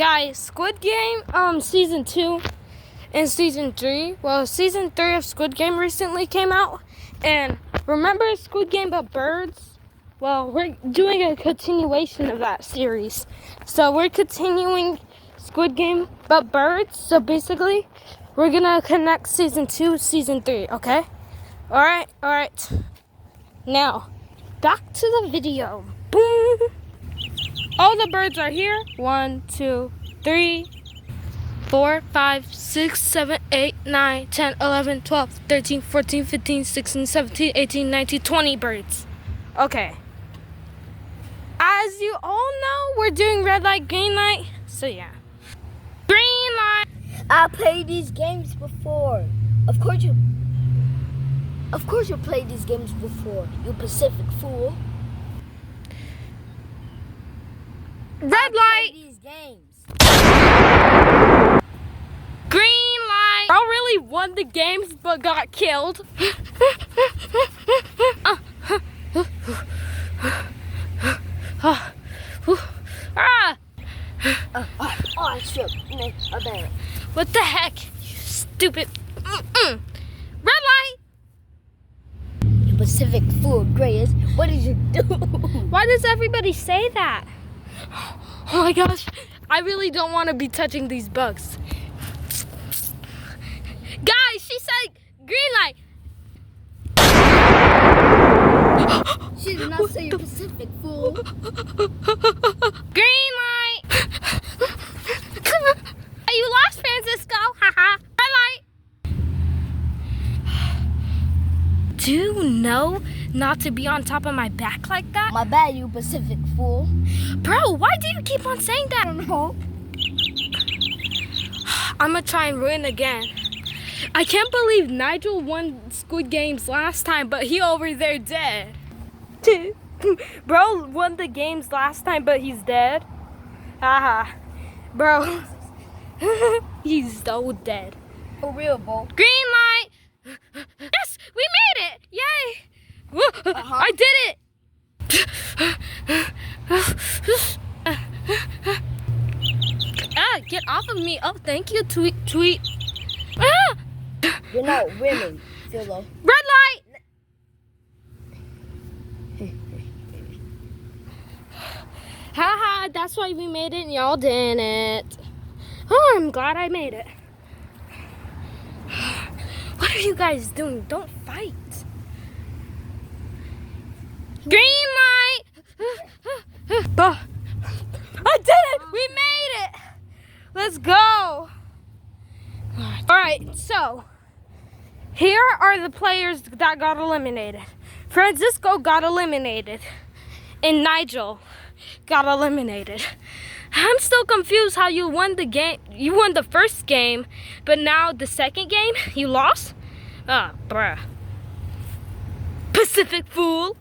Guys, Squid Game, season 2 and season 3. Well, season 3 of Squid Game recently came out. And remember Squid Game about birds? Well, we're doing a continuation of that series. So we're continuing Squid Game about birds. So basically, we're gonna connect season 2, season 3, okay? Alright. Now, back to the video. Boom! All the birds are here. 1, 2, 3, 4, 5, 6, 7, 8, 9, 10, 11, 12, 13, 14, 15, 16, 17, 18, 19, 20 birds. Okay. As you all know, we're doing red light, green light. So yeah. Green light. I played these games before. Of course you played these games before, you Pacific fool. Red light. These games. Green light. I really won the games but got killed. Shit. What the heck? You stupid. Red light. You Pacific fool, Grace. What did you do? Why does everybody say that? Oh my gosh. I really don't want to be touching these bugs. Guys, she said green light. She did not say you Pacific fool. Green light. You lost, Francisco. Haha. Red light. Do you know not to be on top of my back like that? My bad, you Pacific fool. Bro, why do you keep on saying that? I don't know. I'm gonna try and win again. I can't believe Nigel won Squid Games last time, but he over there dead. Bro won the games last time, but he's dead. Haha. Bro. He's so dead. For real, bro. Green light. Yes, we made it. Yay. I did it. Get off of me. Oh, thank you, tweet. Ah! You're not winning, Philo. Red light. Haha, that's why we made it and y'all didn't. Oh, I'm glad I made it. What are you guys doing? Don't fight. Green light. I did it. We made it. Let's go. All right, so here are the players that got eliminated. Francisco got eliminated and Nigel got eliminated. I'm still confused how you won the game. You won the first game, but now the second game, you lost? Ah, bruh. Pacific fool.